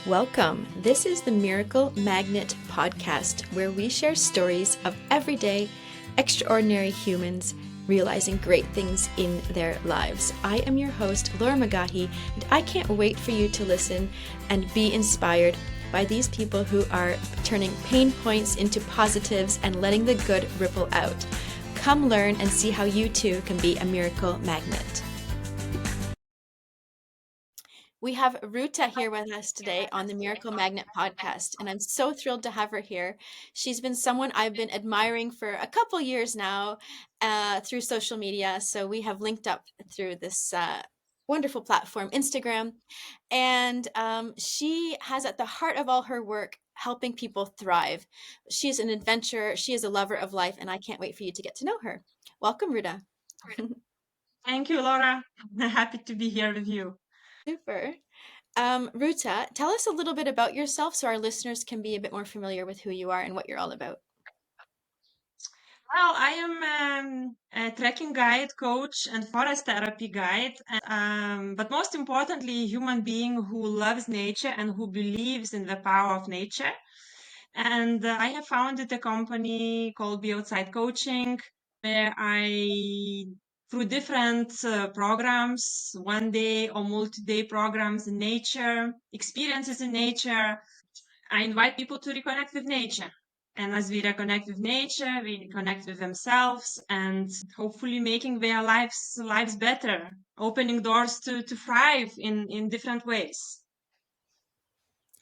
Welcome. This is the Miracle Magnet podcast, where we share stories of everyday, extraordinary humans realizing great things in their lives. I am your host, Laura Magahi, and I can't wait for you to listen and be inspired by these people who are turning pain points into positives and letting the good ripple out. Come learn and see how you too can be a miracle magnet. We have Ruta here with us today on the Miracle Magnet podcast, and I'm so thrilled to have her here. She's been someone I've been admiring for a couple years now through social media. So we have linked up through this wonderful platform, Instagram, and she has at the heart of all her work helping people thrive. She is an adventurer, she is a lover of life, and I can't wait for you to get to know her. Welcome, Ruta. Thank you, Laura. Happy to be here with you. Super. Ruta, tell us a little bit about yourself so our listeners can be a bit more familiar with who you are and what you're all about. Well, I am a trekking guide, coach, and forest therapy guide. But most importantly, a human being who loves nature and who believes in the power of nature. And I have founded a company called Be Outside Coaching, where through different programs, one day or multi-day programs in nature, experiences in nature, I invite people to reconnect with nature. And as we reconnect with nature, we connect with themselves and hopefully making their lives better, opening doors to thrive in different ways.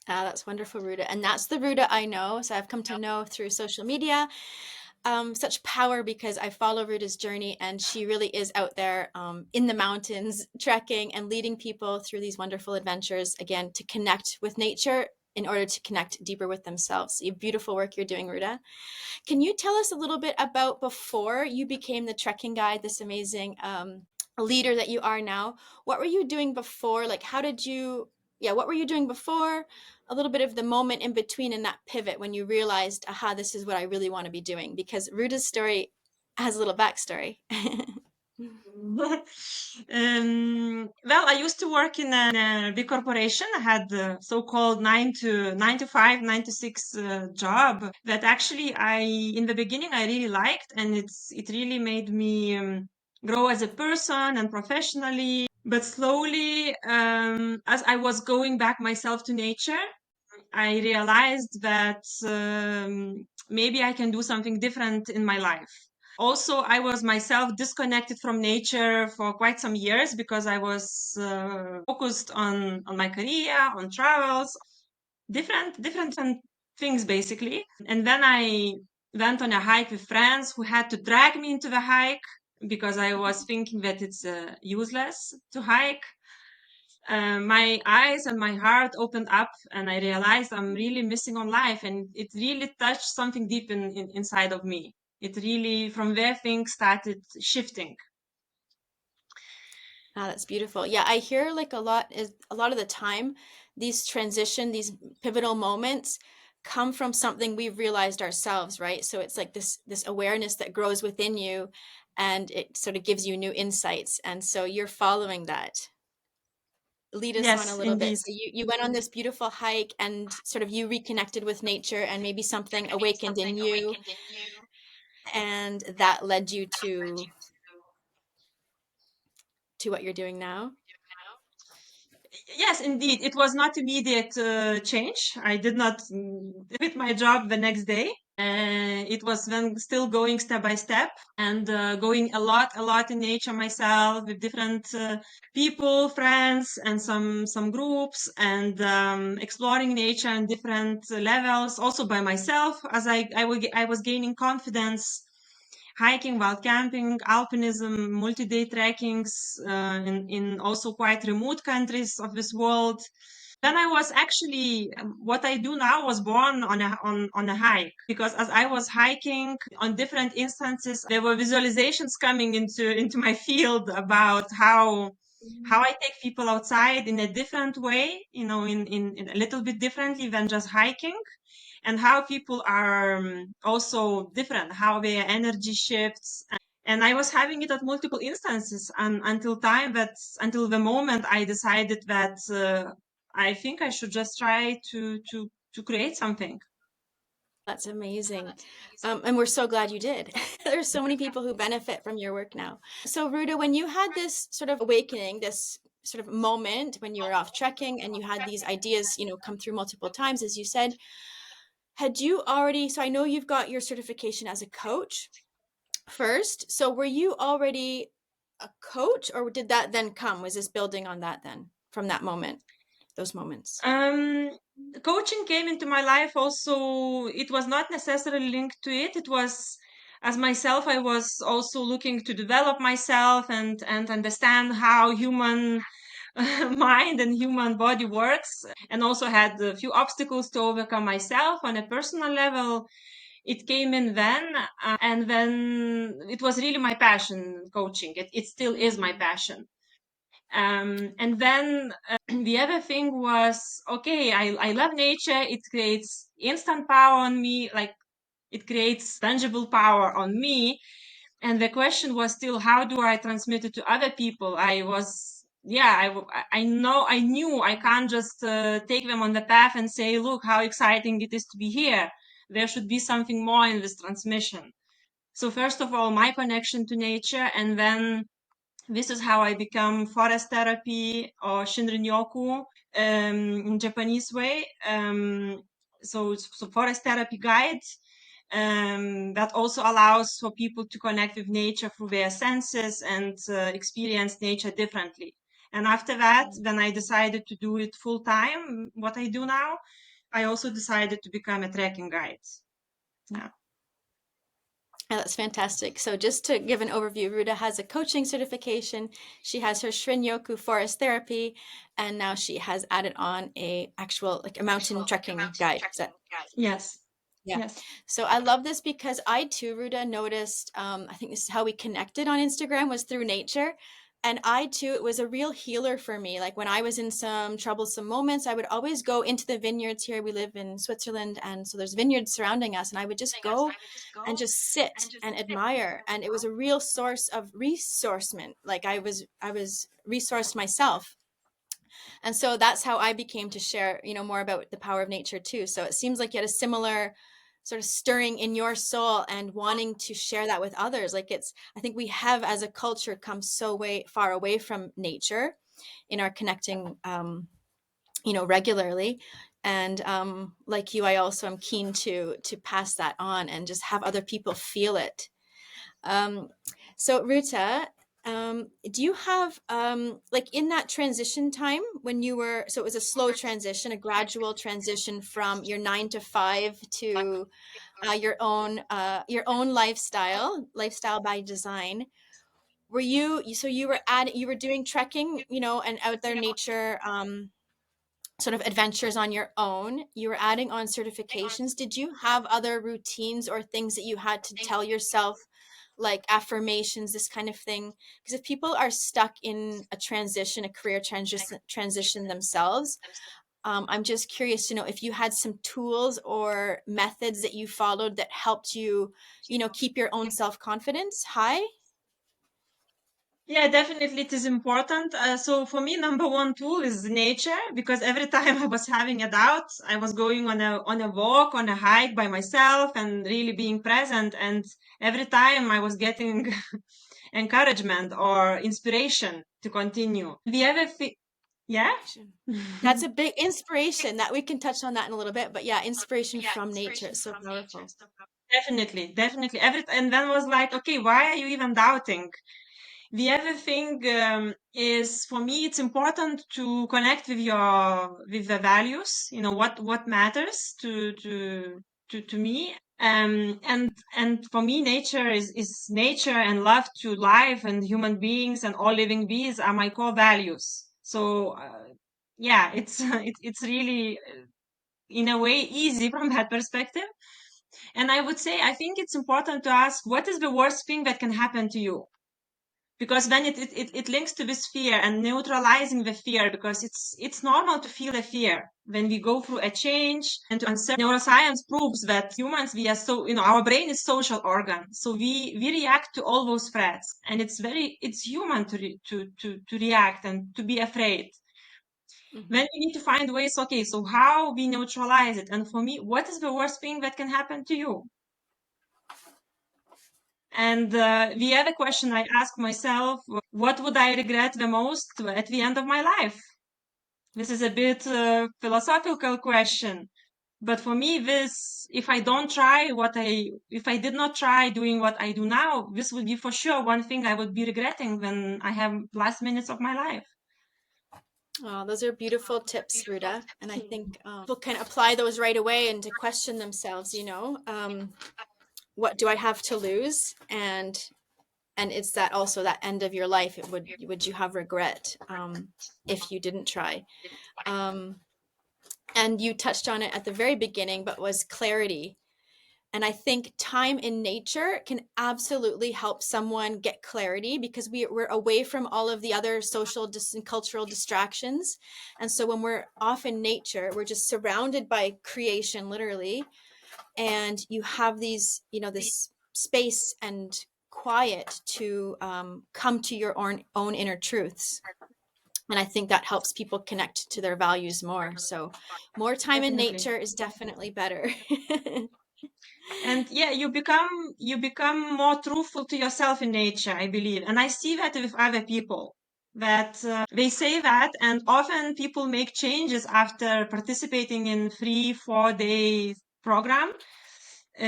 Ah, that's wonderful, Ruta. And that's the Ruta I know. So I've come to know through social media. Such power because I follow Ruta's journey, and she really is out there in the mountains, trekking and leading people through these wonderful adventures, again, to connect with nature in order to connect deeper with themselves. So beautiful work you're doing, Ruta. Can you tell us a little bit about before you became the trekking guide, this amazing leader that you are now? What were you doing before? Like, what were you doing before? A little bit of the moment in between and that pivot when you realized, aha, this is what I really want to be doing. Because Ruta's story has a little backstory. Well, I used to work in a big corporation. I had the so-called 9 to 5, 9 to 6 job that actually in the beginning, I really liked, and it really made me grow as a person and professionally. But slowly, as I was going back myself to nature, I realized that maybe I can do something different in my life. Also, I was myself disconnected from nature for quite some years because I was focused on my career, on travels, different things basically. And then I went on a hike with friends who had to drag me into the hike because I was thinking that it's useless to hike. My eyes and my heart opened up, and I realized I'm really missing on life, and it really touched something deep inside of me. It really, from there, things started shifting. Ah, that's beautiful. Yeah, I hear like a lot of the time, these pivotal moments come from something we've realized ourselves, right? So it's like this awareness that grows within you and it sort of gives you new insights. And so you're following that. Lead us on a Yes, little bit. indeed. So you went on this beautiful hike and sort of you reconnected with nature and maybe something awakened in you and that led you to what you're doing now. Yes, indeed. It was not immediate change. I did not quit my job the next day. It was then still going step by step and going a lot in nature myself with different people, friends, and some groups, and exploring nature on different levels. Also by myself, as I was gaining confidence hiking, wild camping, alpinism, multi-day trekkings in also quite remote countries of this world. Then I was actually what I do now was born on a hike because as I was hiking on different instances, there were visualizations coming into my field about how I take people outside in a different way, in a little bit differently than just hiking, and how people are also different, how their energy shifts. And I was having it at multiple instances until the moment I decided that I think I should just try to create something. That's amazing. And we're so glad you did. There's so many people who benefit from your work now. So, Ruta, when you had this sort of awakening, this sort of moment when you were off trekking and you had these ideas, come through multiple times, as you said, had you already, so I know you've got your certification as a coach first. So, were you already a coach or did that then come? Was this building on that then from that moment, those moments? Um, Coaching came into my life also. It was not necessarily linked to it. It was as myself, I was also looking to develop myself and understand how human mind and human body works, and also had a few obstacles to overcome myself on a personal level. It came in then, and then it was really my passion, coaching. It still is my Mm, passion. And then the other thing was, okay, I love nature. It creates instant power on me, like it creates tangible power on me. And the question was still, how do I transmit it to other people? I knew I can't just take them on the path and say, look how exciting it is to be here. There should be something more in this transmission. So first of all, my connection to nature, and then this is how I become forest therapy or Shinrin-yoku in Japanese way. So forest therapy guide that also allows for people to connect with nature through their senses and experience nature differently. And after that, mm. when I decided to do it full time, what I do now, I also decided to become a trekking guide. Yeah. Yeah, that's fantastic. So just to give an overview, Ruta has a coaching certification. She has her Shin-yoku forest therapy, and now she has added on a actual like a mountain trekking guide. Is that Yes. yeah. Yes. So I love this because I too, Ruta, noticed, I think this is how we connected on Instagram was through nature. And I too, it was a real healer for me. Like when I was in some troublesome moments, I would always go into the vineyards here. We live in Switzerland. And so there's vineyards surrounding us. And I would just go and just sit and admire. And it was a real source of resourcement. Like I was resourced myself, and so that's how I became to share, more about the power of nature too. So it seems like you had a similar sort of stirring in your soul and wanting to share that with others. Like I think we have as a culture come so way far away from nature in our connecting, regularly. And like you, I also am keen to pass that on and just have other people feel it. um, so Ruta, do you have like in that transition time when you were, so it was a slow transition, a gradual transition from your 9 to 5 to your own lifestyle by design. So you were doing trekking, and out there nature, sort of adventures on your own. You were adding on certifications. Did you have other routines or things that you had to tell yourself, like affirmations, this kind of thing? Because if people are stuck in a transition, a career transition themselves, I'm just curious to know if you had some tools or methods that you followed that helped you, keep your own self confidence high. Yeah, definitely it is important. So for me, number one tool is nature, because every time I was having a doubt, I was going on a walk, on a hike by myself and really being present. And every time I was getting encouragement or inspiration to continue. The other thing, yeah. That's a big inspiration that we can touch on that in a little bit, but yeah, inspiration from nature. It's so powerful. Definitely, definitely. And then was like, okay, why are you even doubting? The other thing is, for me, it's important to connect with the values. You know what matters to me. And for me, nature is nature, and love to life and human beings and all living beings are my core values. So yeah, it's it's really in a way easy from that perspective. And I would say, I think it's important to ask, what is the worst thing that can happen to you? Because then it links to this fear and neutralizing the fear, because it's normal to feel a fear when we go through a change and to uncertainty. Neuroscience proves that humans, we are so, our brain is social organ, so we react to all those threats, and it's human to react and to be afraid. Hmm. Then we need to find ways, okay, so how we neutralize it. And for me, what is the worst thing that can happen to you? And the other question I ask myself, what would I regret the most at the end of my life? This is a bit philosophical question. But for me, this, if I don't try if I did not try doing what I do now, this would be for sure one thing I would be regretting when I have last minutes of my life. Oh, those are beautiful tips, Ruta. And I think people can apply those right away and to question themselves, what do I have to lose? And it's that also that end of your life. Would you have regret if you didn't try? Um, and you touched on it at the very beginning, but was clarity. And I think time in nature can absolutely help someone get clarity because we're away from all of the other social and cultural distractions. And so when we're off in nature, we're just surrounded by creation, literally. And you have this space and quiet to come to your own inner truths. And I think that helps people connect to their values more. So more time in Definitely. nature is definitely better. And yeah, you become more truthful to yourself in nature, I believe. And I see that with other people that they say that, and often people make changes after participating in 3 4 day program.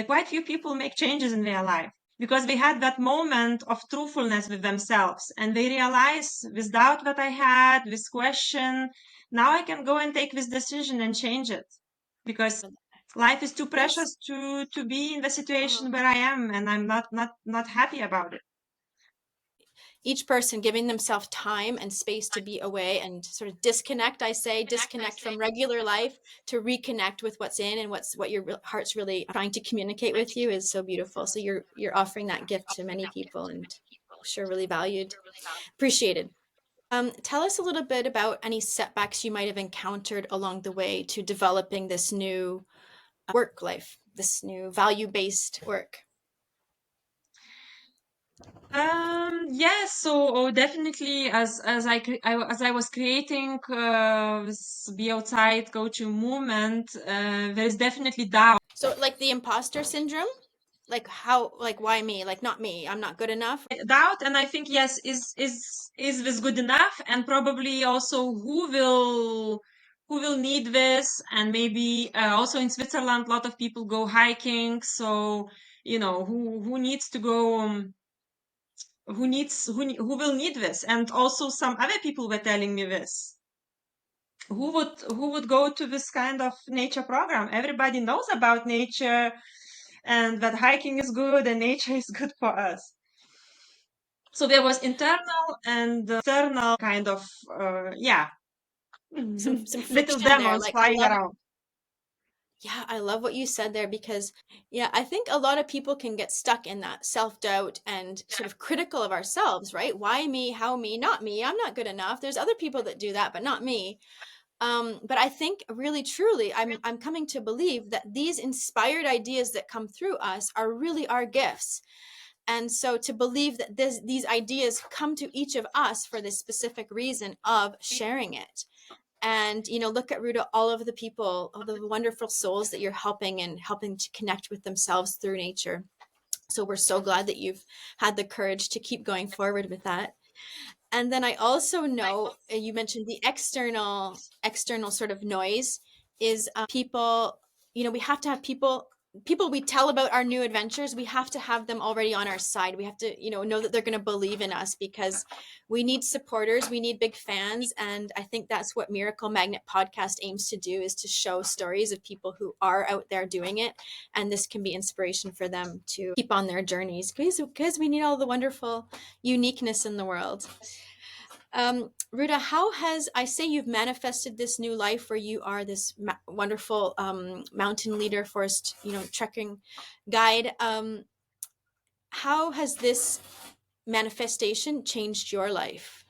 Quite few people make changes in their life because they had that moment of truthfulness with themselves and they realize this doubt that I had, this question, now I can go and take this decision and change it because life is too Yes. precious to be in the Oh, situation where I am and I'm not happy about it. each person giving themselves time and space to be away and sort of disconnect. I say disconnect from regular life to reconnect with what's in and what your heart's really trying to communicate with you is so beautiful. So you're offering that gift to many people, and sure really valued, appreciated. Tell us a little bit about any setbacks you might have encountered along the way to developing this new work life, this new value based work. Yes, so definitely as I was creating this be outside, go to movement, there is definitely So like the imposter syndrome, like how, like why me, like not me, I'm not good enough. doubt, and I think yes, is this good enough, and probably also who will need this, and maybe also in Switzerland, a lot of people go hiking, so who needs to go. Who will need this, and also some other people were telling me this, who would go to this kind of nature program. Everybody knows about nature and that hiking is good and nature is good for us. So there was internal and external kind of yeah, Some little friction there. demons Like I flying love, around. yeah, I love what you said there because yeah, I think a lot of people can get stuck in that self-doubt and sort of critical of ourselves, right? Why me? How me? Not me. I'm not good enough. There's other people that do that, but not me. But I think really truly I'm coming to believe that these inspired ideas that come through us are really our gifts. And so to believe that these ideas come to each of us for this specific reason of sharing it. And look at Ruta, all of the people, all the wonderful souls that you're helping and helping to connect with themselves through nature. So we're so glad that you've had the courage to keep going forward with that. And then I also know you mentioned the external sort of noise is people, we have to have people we tell about our new adventures, we have to have them already on our side. We have to, know that they're going to believe in us because we need supporters, we need big fans. And I think that's what Miracle Magnet podcast aims to do, is to show stories of people who are out there doing it. And this can be inspiration for them to keep on their journeys because we need all the wonderful uniqueness in the world. Ruta, how has, I say you've manifested this new life where you are this wonderful mountain leader, forest, trekking guide. How has this manifestation changed your life?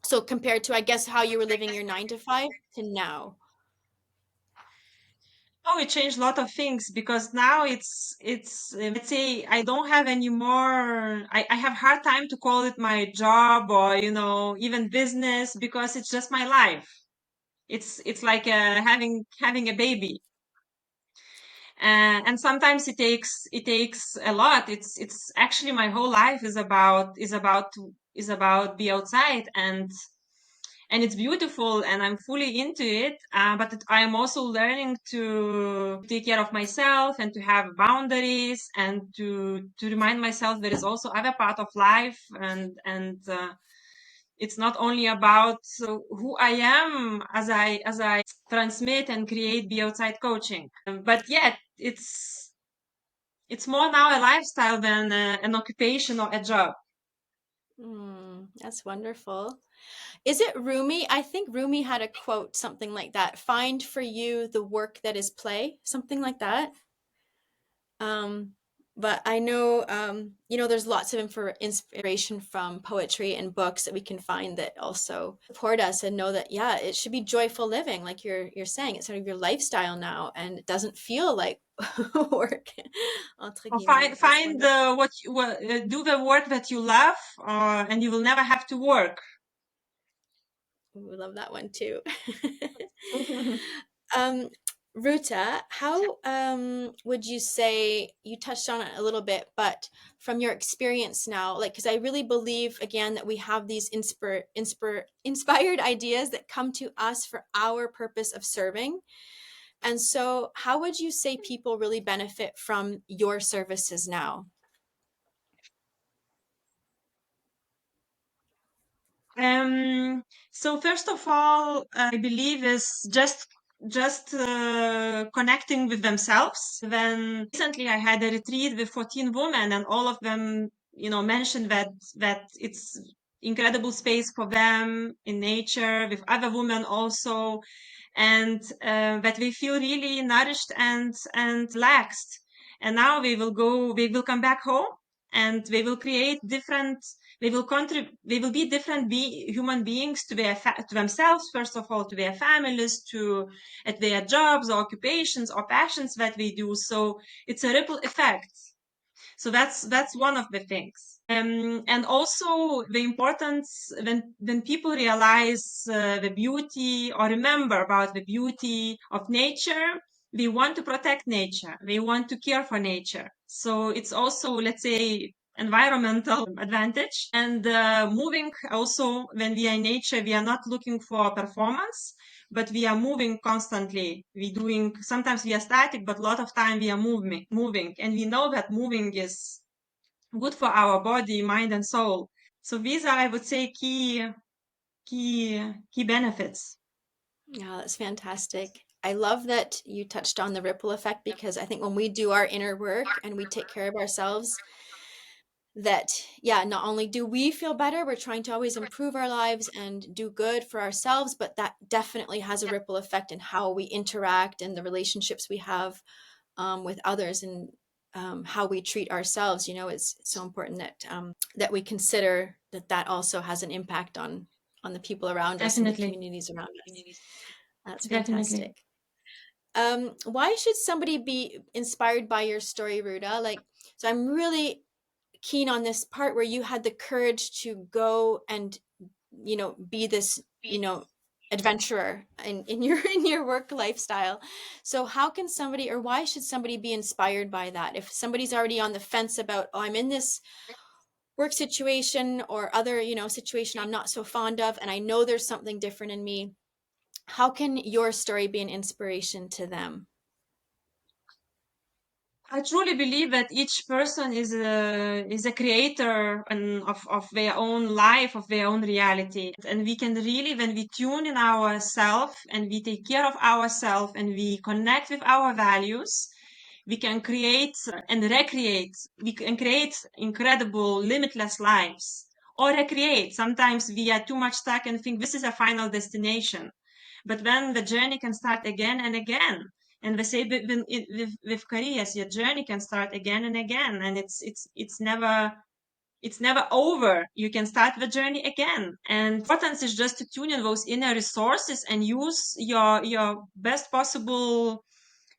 So compared to, I guess, how you were living your 9 to 5 to now. Oh, it changed a lot of things because now let's say I don't have any more. I have hard time to call it my job or even business because it's just my life. It's like having a baby, and sometimes it takes a lot. It's actually my whole life is about be outside, and it's beautiful and I'm fully into it. But I am also learning to take care of myself and to have boundaries and to remind myself there is also other part of life, and it's not only about who I am as I transmit and create be outside coaching. But yet it's more now a lifestyle than an occupation or a job. That's wonderful. Is it Rumi? I think Rumi had a quote, something like that. Find for you the work that is play, something like that. Um, but I know, there's lots of inspiration from poetry and books that we can find that also support us and know that, yeah, it should be joyful living, like you're saying. It's sort of your lifestyle now, and it doesn't feel like work, entre Or guillemets. That's find wonderful. do the work that you love, and you will never have to work. We love that one too. Um, Ruta, how would you say, you touched on it a little bit, but from your experience now, like, because I really believe again that we have these inspired ideas that come to us for our purpose of serving. And so, how would you say people really benefit from your services now? Um, so first of all, I believe is just connecting with themselves. Then recently I had a retreat with 14 women, and all of them, mentioned that it's incredible space for them in nature with other women also, and that we feel really nourished and relaxed. And now we will come back home, and we will create different they will contribute they will be different human beings to themselves, first of all, to their families, to at their jobs or occupations or passions that we do. So it's a ripple effect. So that's one of the things. And also the importance when people realize the beauty or remember about the beauty of nature, they want to protect nature. They want to care for nature. So it's also, let's say, environmental advantage. And moving also, when we are in nature, we are not looking for performance, but we are moving constantly. Sometimes we are static, but a lot of time we are moving, and we know that moving is good for our body, mind, and soul. So these are, I would say, key benefits. Yeah, that's fantastic. I love that you touched on the ripple effect, because I think when we do our inner work and we take care of ourselves, that, yeah, not only do we feel better, we're trying to always improve our lives and do good for ourselves, but that definitely has a ripple effect in how we interact and the relationships we have with others, and how we treat ourselves. It's so important that we consider that that also has an impact on the people around us and the Definitely, communities around us. That's definitely. fantastic. Why should somebody be inspired by your story, Ruta? Like, so I'm really keen on this part where you had the courage to go and, be this, adventurer in your in your work lifestyle. So how can somebody, or why should somebody be inspired by that? If somebody's already on the fence about, oh, I'm in this work situation or other, situation I'm not so fond of, and I know there's something different in me, how can your story be an inspiration to them? I truly believe that each person is a creator of their own life, of their own reality. And we can really, when we tune in ourselves and we take care of ourselves and we connect with our values, we can create and recreate. We can create incredible, limitless lives. Or recreate. Sometimes we are too much stuck and think this is a final destination. But then the journey can start again and again. And they say with careers, your journey can start again and again, and it's never over. You can start the journey again. And importance is just to tune in those inner resources and use your best possible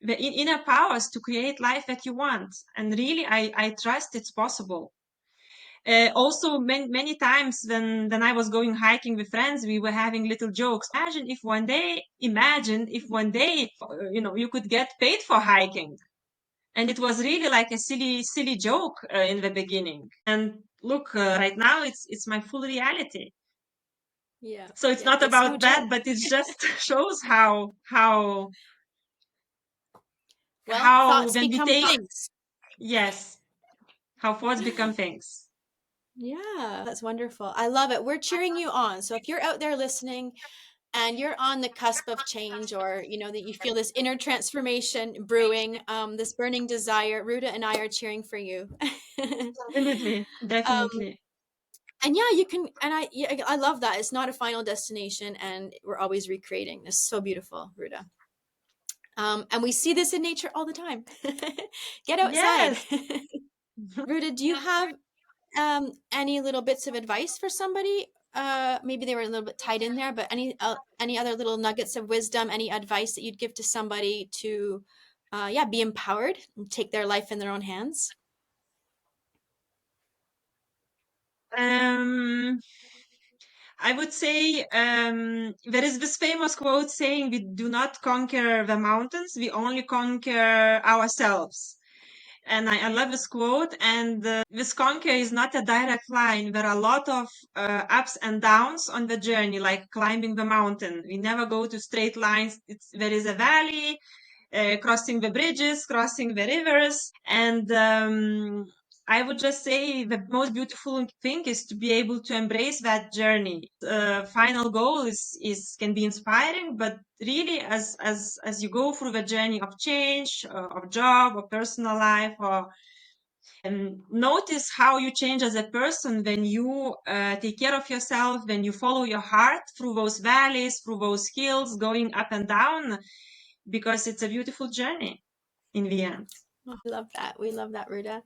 the inner powers to create life that you want. And really, I trust it's possible. Also, many times when I was going hiking with friends, we were having little jokes. Imagine if one day, you could get paid for hiking. And it was really like a silly joke in the beginning. And look, right now it's my full reality. Yeah. So it's Yeah. not It's no about that, joke. but it just shows Well, how thoughts when we become take, things. yes, how thoughts become things. Yeah, that's wonderful. I love it. We're cheering you on. So if you're out there listening and you're on the cusp of change, or you know that you feel this inner transformation brewing, this burning desire, Ruta and I are cheering for you. Definitely, um, definitely. and yeah, you can, and yeah, I love that. It's not a final destination, and we're always recreating. It's so beautiful, Ruta. And we see this in nature all the time. Get outside. Yes. Ruta, do you have any little bits of advice for somebody? Maybe they were a little bit tied in there, but any other little nuggets of wisdom, any advice that you'd give to somebody to, yeah, be empowered and take their life in their own hands? Um, I would say there is this famous quote saying, "We do not conquer the mountains; we only conquer ourselves." And I love this quote. And this conquer is not a direct line. There are a lot of ups and downs on the journey, like climbing the mountain. We never go to straight lines. There is a valley, crossing the bridges, crossing the rivers. And I would just say the most beautiful thing is to be able to embrace that journey. Final goal is can be inspiring, but really, as you go through the journey of change, of job, or personal life, or notice how you change as a person when you take care of yourself, when you follow your heart through those valleys, through those hills, going up and down, because it's a beautiful journey in the end. Oh, I love that. We love that, Ruta.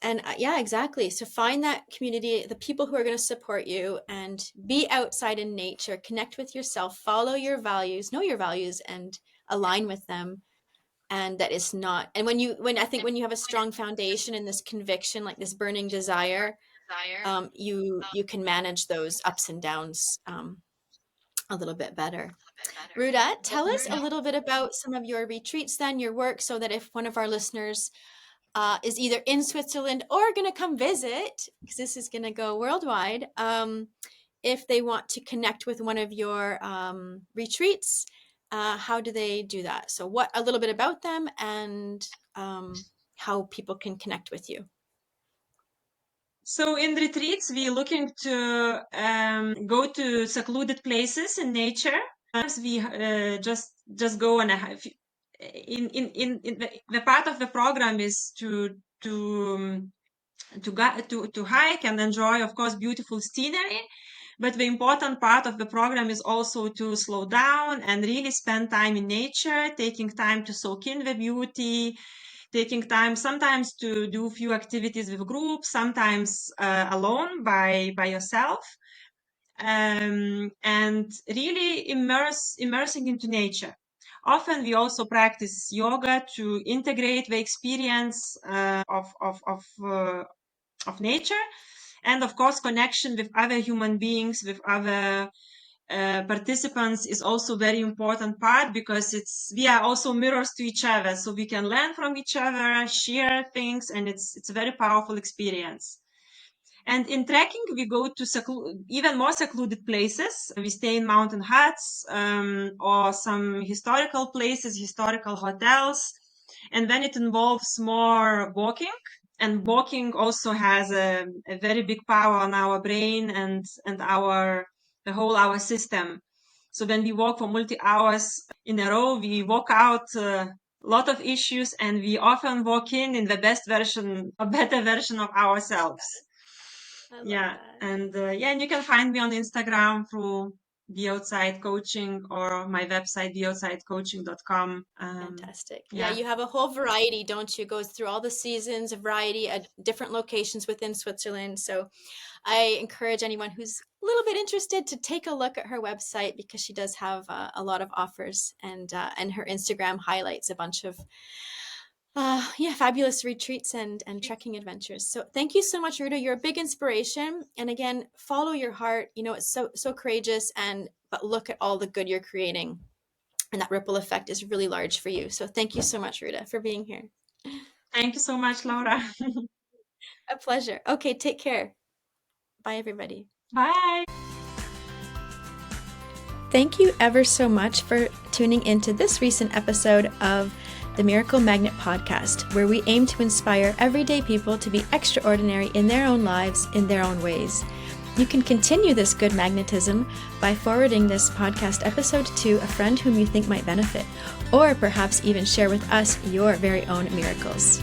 And yeah, exactly. So find that community, the people who are going to support you, and be outside in nature, connect with yourself, follow your values, know your values, and align with them. And that is not, and when I think when you have a strong foundation and this conviction, like this burning desire, you can manage those ups and downs a little bit better. Ruda, tell us a little bit about some of your retreats, then your work, so that if one of our listeners is either in Switzerland or going to come visit, because this is going to go worldwide, if they want to connect with one of your retreats, how do they do that? So, what a little bit about them, and how people can connect with you. So in retreats, we're looking to go to secluded places in nature. Sometimes we just go on in the part of the program is to hike and enjoy, of course, beautiful scenery. But the important part of the program is also to slow down and really spend time in nature, taking time to soak in the beauty, taking time sometimes to do a few activities with groups, sometimes alone by yourself, and really immersing into nature. Often we also practice yoga to integrate the experience of nature, and of course connection with other human beings, with other participants is also very important part, because we are also mirrors to each other, so we can learn from each other, share things, and it's a very powerful experience. And in trekking, we go to even more secluded places. We stay in mountain huts, or some historical places, historical hotels. And then it involves more walking. And walking also has a very big power on our brain and the whole our system. So when we walk for multi hours in a row, we walk out a lot of issues, and we often walk in the best version, a better version of ourselves. I love Yeah, that. and and you can find me on Instagram through Be Outside Coaching, or my website beoutidecoaching.com. Fantastic. Yeah, Yeah. you have a whole variety, don't you? Goes through all the seasons, a variety at different locations within Switzerland. So I encourage anyone who's little bit interested, to take a look at her website, because she does have a lot of offers, and her Instagram highlights a bunch of yeah, fabulous retreats and trekking adventures. So thank you so much, Ruta. You're a big inspiration. And again, follow your heart. You know, it's so courageous, and but look at all the good you're creating. And that ripple effect is really large for you. So thank you so much, Ruta, for being here. Thank you so much, Laura. A pleasure. Okay, take care. Bye, everybody. Bye. Thank you ever so much for tuning into this recent episode of the Miracle Magnet podcast, where we aim to inspire everyday people to be extraordinary in their own lives, in their own ways. You can continue this good magnetism by forwarding this podcast episode to a friend whom you think might benefit, or perhaps even share with us your very own miracles.